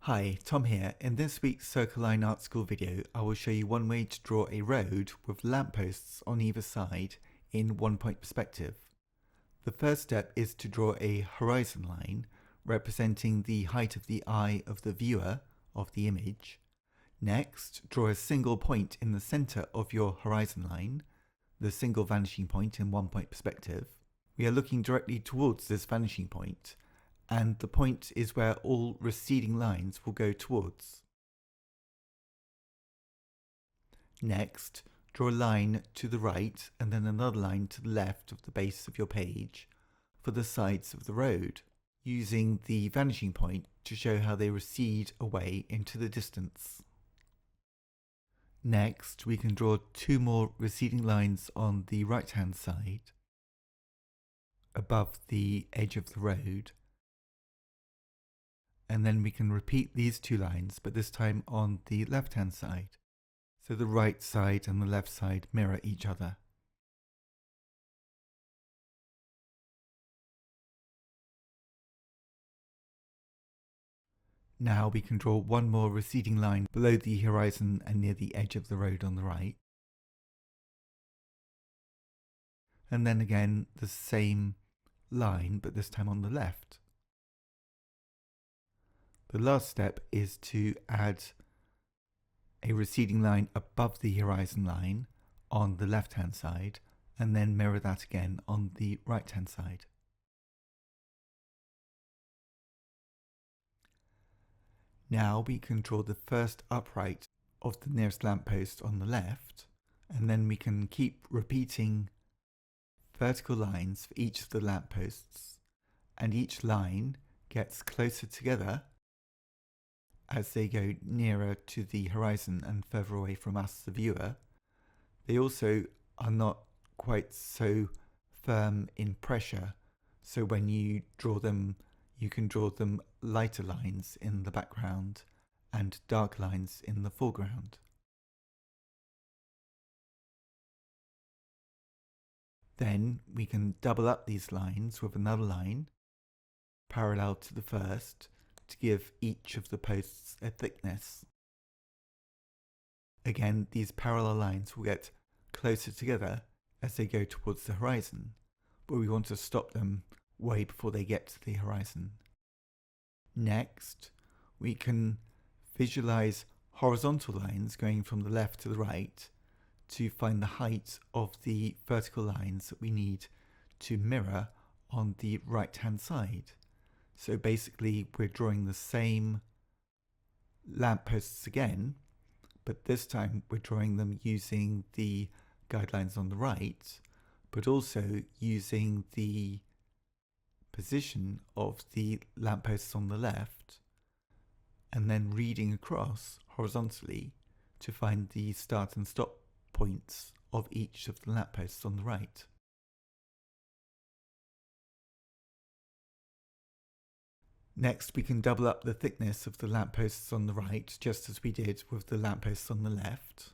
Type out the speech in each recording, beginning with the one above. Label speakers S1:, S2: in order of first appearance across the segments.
S1: Hi, Tom here. In this week's Circle Line Art School video, I will show you one way to draw a road with lampposts on either side in one-point perspective. The first step is to draw a horizon line representing the height of the eye of the viewer of the image. Next, draw a single point in the center of your horizon line, the single vanishing point in one-point perspective. We are looking directly towards this vanishing point, and the point is where all receding lines will go towards. Next, draw a line to the right and then another line to the left of the base of your page for the sides of the road, using the vanishing point to show how they recede away into the distance. Next, we can draw two more receding lines on the right-hand side above the edge of the road. And then we can repeat these two lines, but this time on the left-hand side. So the right side and the left side mirror each other. Now we can draw one more receding line below the horizon and near the edge of the road on the right. And then again the same line, but this time on the left. The last step is to add a receding line above the horizon line on the left-hand side, and then mirror that again on the right-hand side. Now we can draw the first upright of the nearest lamppost on the left, and then we can keep repeating vertical lines for each of the lampposts, and each line gets closer together as they go nearer to the horizon and further away from us, the viewer. They also are not quite so firm in pressure, so when you draw them, you can draw them lighter lines in the background and dark lines in the foreground. Then we can double up these lines with another line parallel to the first to give each of the posts a thickness. Again, these parallel lines will get closer together as they go towards the horizon, but we want to stop them way before they get to the horizon. Next, we can visualize horizontal lines going from the left to the right to find the height of the vertical lines that we need to mirror on the right-hand side. So basically we're drawing the same lampposts again, but this time we're drawing them using the guidelines on the right, but also using the position of the lampposts on the left, and then reading across horizontally to find the start and stop points of each of the lampposts on the right. Next, we can double up the thickness of the lampposts on the right, just as we did with the lampposts on the left.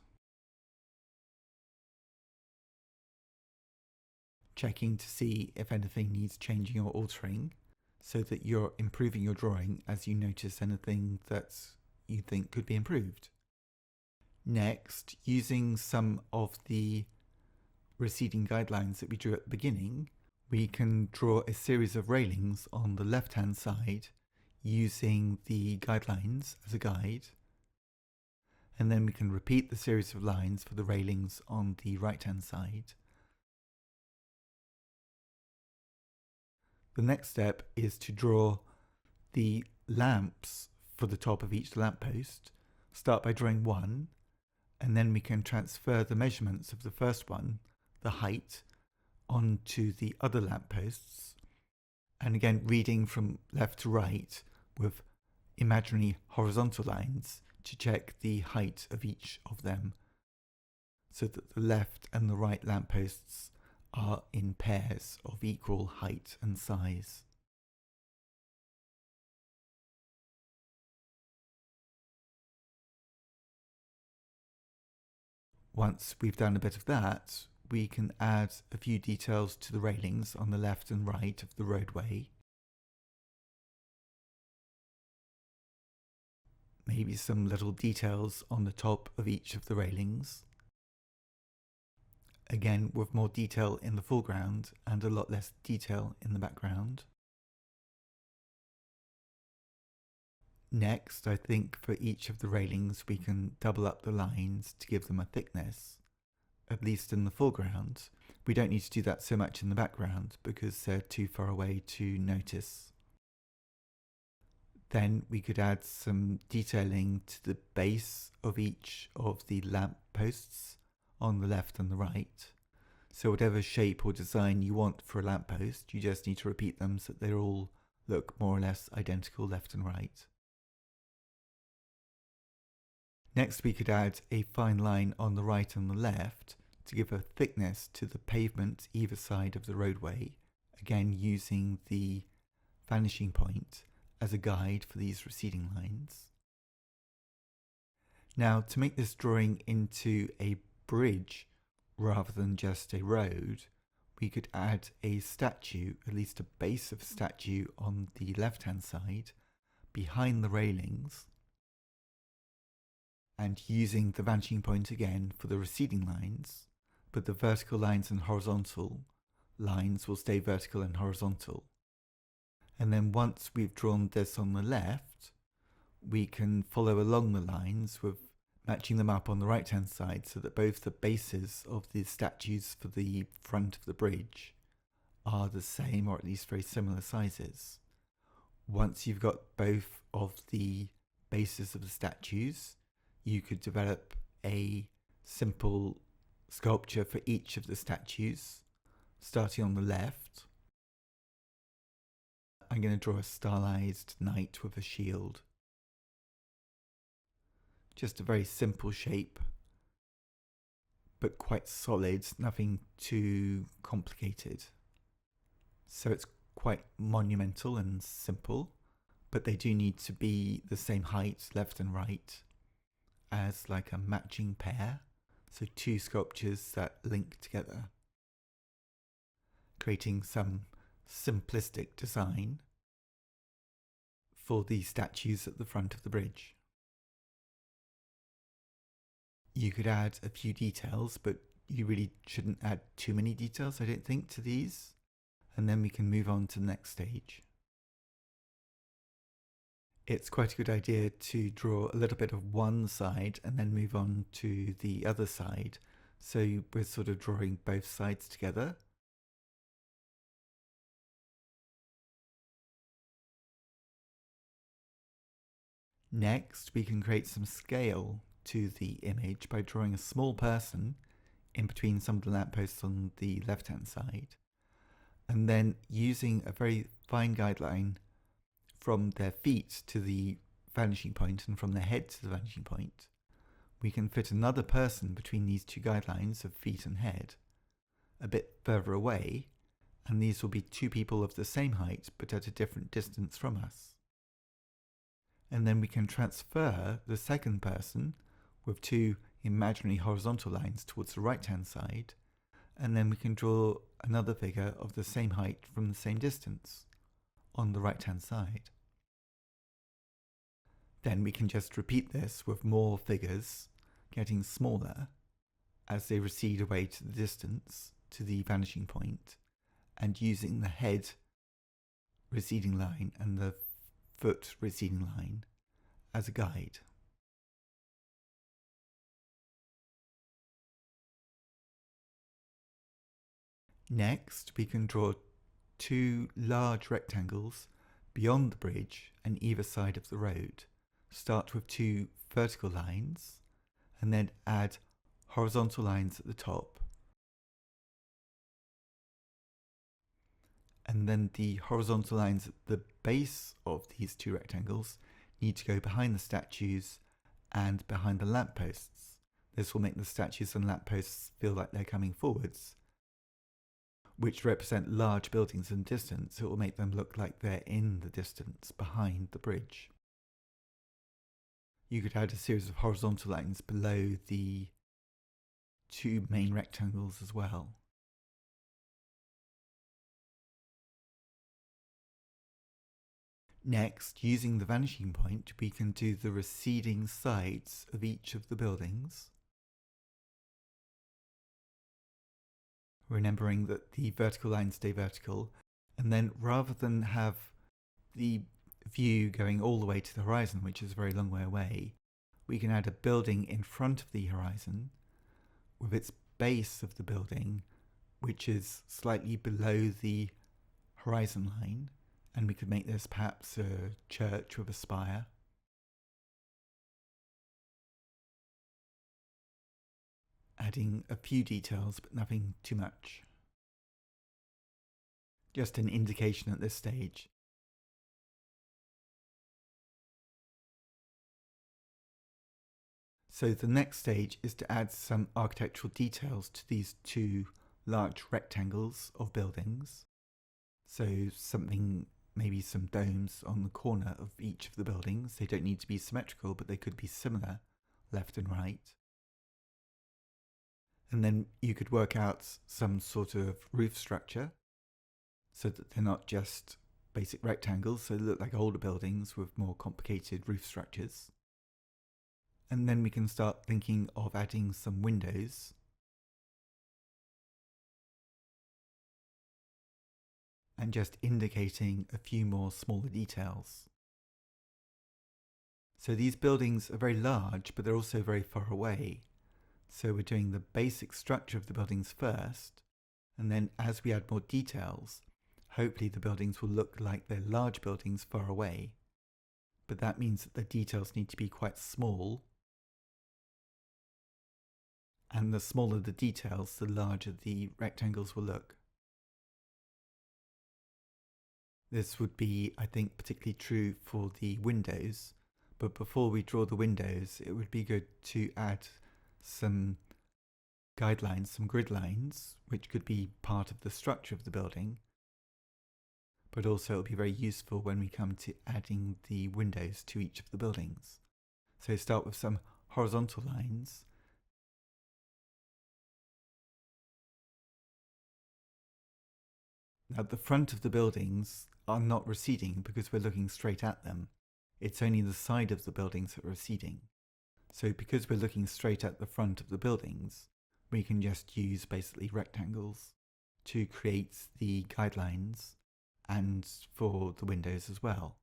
S1: Checking to see if anything needs changing or altering, so that you're improving your drawing as you notice anything that you think could be improved. Next, using some of the receding guidelines that we drew at the beginning, we can draw a series of railings on the left-hand side using the guidelines as a guide, and then we can repeat the series of lines for the railings on the right-hand side. The next step is to draw the lamps for the top of each lamppost. Start by drawing one, and then we can transfer the measurements of the first one, the height, onto the other lampposts, and again reading from left to right with imaginary horizontal lines to check the height of each of them, so that the left and the right lampposts are in pairs of equal height and size. Once we've done a bit of that, we can add a few details to the railings on the left and right of the roadway. maybe some little details on the top of each of the railings. Again, with more detail in the foreground and a lot less detail in the background. Next, I think for each of the railings we can double up the lines to give them a thickness, at least in the foreground. We don't need to do that so much in the background because they're too far away to notice. Then we could add some detailing to the base of each of the lamp posts on the left and the right. So whatever shape or design you want for a lamppost, you just need to repeat them so that they all look more or less identical left and right. Next, we could add a fine line on the right and the left to give a thickness to the pavement either side of the roadway, again using the vanishing point as a guide for these receding lines. Now, to make this drawing into a bridge rather than just a road, we could add a statue, at least a base of a statue on the left-hand side, behind the railings, and using the vanishing point again for the receding lines, but the vertical lines and horizontal lines will stay vertical and horizontal. And then once we've drawn this on the left, we can follow along the lines with matching them up on the right hand side so that both the bases of the statues for the front of the bridge are the same, or at least very similar sizes. Once you've got both of the bases of the statues, you could develop a simple sculpture for each of the statues, starting on the left. I'm going to draw a stylized knight with a shield. Just a very simple shape, but quite solid, nothing too complicated. So it's quite monumental and simple, but they do need to be the same height, left and right, as like a matching pair. So two sculptures that link together, creating some simplistic design for the statues at the front of the bridge. You could add a few details, but you really shouldn't add too many details, I don't think, to these. And then we can move on to the next stage. It's quite a good idea to draw a little bit of one side and then move on to the other side. So we're sort of drawing both sides together. Next, we can create some scale to the image by drawing a small person in between some of the lampposts on the left-hand side, and then using a very fine guideline from their feet to the vanishing point and from their head to the vanishing point, we can fit another person between these two guidelines of feet and head a bit further away, and these will be two people of the same height but at a different distance from us. And then we can transfer the second person with two imaginary horizontal lines towards the right hand side, and then we can draw another figure of the same height from the same distance on the right hand side. Then we can just repeat this with more figures getting smaller as they recede away to the distance to the vanishing point, and using the head receding line and the foot receding line as a guide. Next, we can draw two large rectangles beyond the bridge and either side of the road. Start with two vertical lines and then add horizontal lines at the top. And then the horizontal lines at the base of these two rectangles need to go behind the statues and behind the lampposts. This will make the statues and lampposts feel like they're coming forwards, which represent large buildings in the distance. It will make them look like they're in the distance behind the bridge. You could add a series of horizontal lines below the two main rectangles as well. Next, using the vanishing point, we can do the receding sides of each of the buildings, remembering that the vertical lines stay vertical, and then rather than have the view going all the way to the horizon, which is a very long way away, we can add a building in front of the horizon with its base of the building, which is slightly below the horizon line, and we could make this perhaps a church with a spire. Adding a few details, but nothing too much. Just an indication at this stage. So the next stage is to add some architectural details to these two large rectangles of buildings. So something, maybe some domes on the corner of each of the buildings. They don't need to be symmetrical, but they could be similar, left and right. And then you could work out some sort of roof structure so that they're not just basic rectangles, so they look like older buildings with more complicated roof structures. And then we can start thinking of adding some windows. And just indicating a few more smaller details. So these buildings are very large, but they're also very far away. So we're doing the basic structure of the buildings first, and then as we add more details, hopefully the buildings will look like they're large buildings far away. But that means that the details need to be quite small. And the smaller the details, the larger the rectangles will look. This would be, I think, particularly true for the windows. But before we draw the windows, it would be good to add some guidelines, some grid lines, which could be part of the structure of the building. But also it will be very useful when we come to adding the windows to each of the buildings. So start with some horizontal lines. Now the front of the buildings are not receding because we're looking straight at them. It's only the side of the buildings that are receding. So because we're looking straight at the front of the buildings, we can just use basically rectangles to create the guidelines and for the windows as well.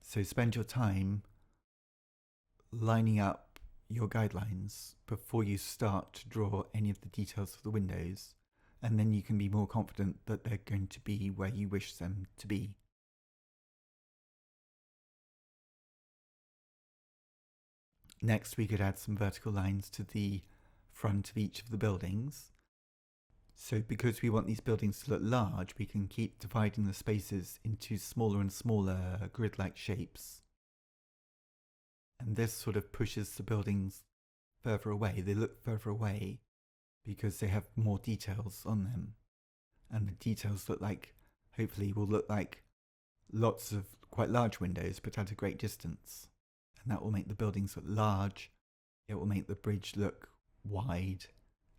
S1: So spend your time lining up your guidelines before you start to draw any of the details of the windows, and then you can be more confident that they're going to be where you wish them to be. Next, we could add some vertical lines to the front of each of the buildings. So because we want these buildings to look large, we can keep dividing the spaces into smaller and smaller grid-like shapes. And this sort of pushes the buildings further away. They look further away because they have more details on them. And the details look like, hopefully will look like lots of quite large windows, but at a great distance. And that will make the buildings look large, it will make the bridge look wide,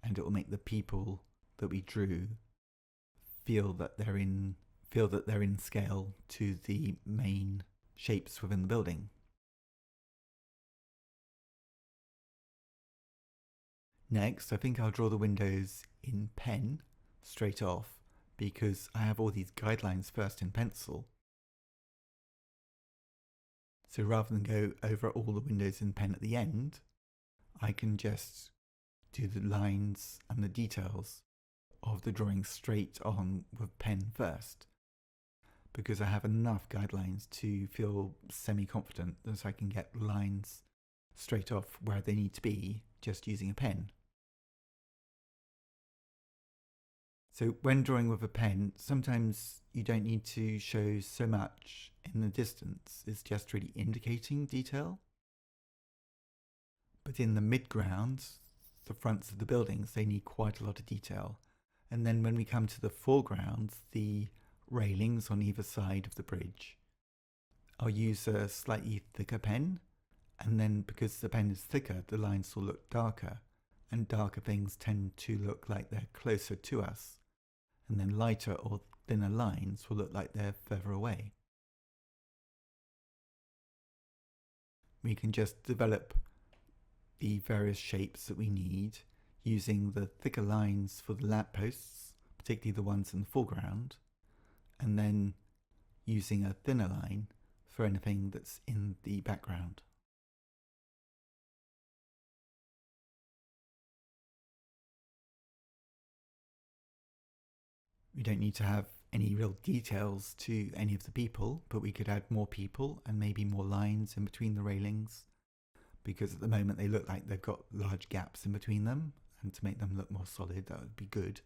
S1: and it will make the people that we drew feel that they're in scale to the main shapes within the building. Next, I think I'll draw the windows in pen straight off because I have all these guidelines first in pencil. So rather than go over all the windows in pen at the end, I can just do the lines and the details of the drawing straight on with pen first, because I have enough guidelines to feel semi-confident that I can get lines straight off where they need to be just using a pen. So when drawing with a pen, sometimes you don't need to show so much in the distance. It's just really indicating detail. But in the midground, the fronts of the buildings, they need quite a lot of detail. And then when we come to the foreground, the railings on either side of the bridge, I'll use a slightly thicker pen. And then because the pen is thicker, the lines will look darker. And darker things tend to look like they're closer to us. And then lighter or thinner lines will look like they're further away. We can just develop the various shapes that we need using the thicker lines for the lampposts, particularly the ones in the foreground, and then using a thinner line for anything that's in the background. We don't need to have any real details to any of the people, but we could add more people and maybe more lines in between the railings, because at the moment they look like they've got large gaps in between them, and to make them look more solid, that would be good.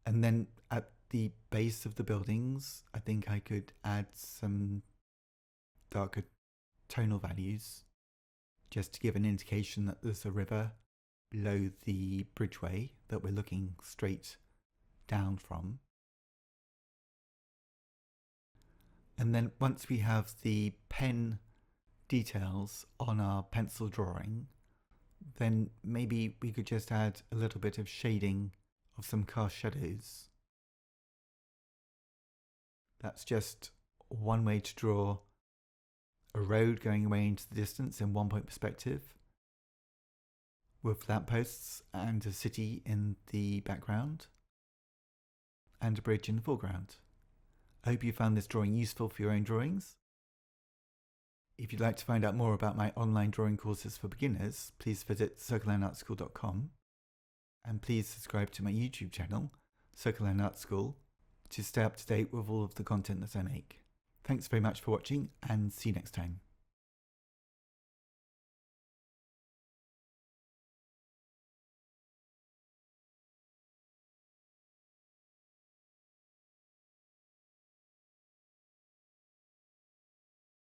S1: And then at the base of the buildings, I think I could add some darker tonal values just to give an indication that there's a river below the bridgeway that we're looking straight down from. And then once we have the pen details on our pencil drawing, then maybe we could just add a little bit of shading of some cast shadows. That's just one way to draw a road going away into the distance in one point perspective, with lampposts and a city in the background, and a bridge in the foreground. I hope you found this drawing useful for your own drawings. If you'd like to find out more about my online drawing courses for beginners, please visit circlelineartschool.com, and please subscribe to my YouTube channel, Circle Line Art School, to stay up to date with all of the content that I make. Thanks very much for watching, and see you next time.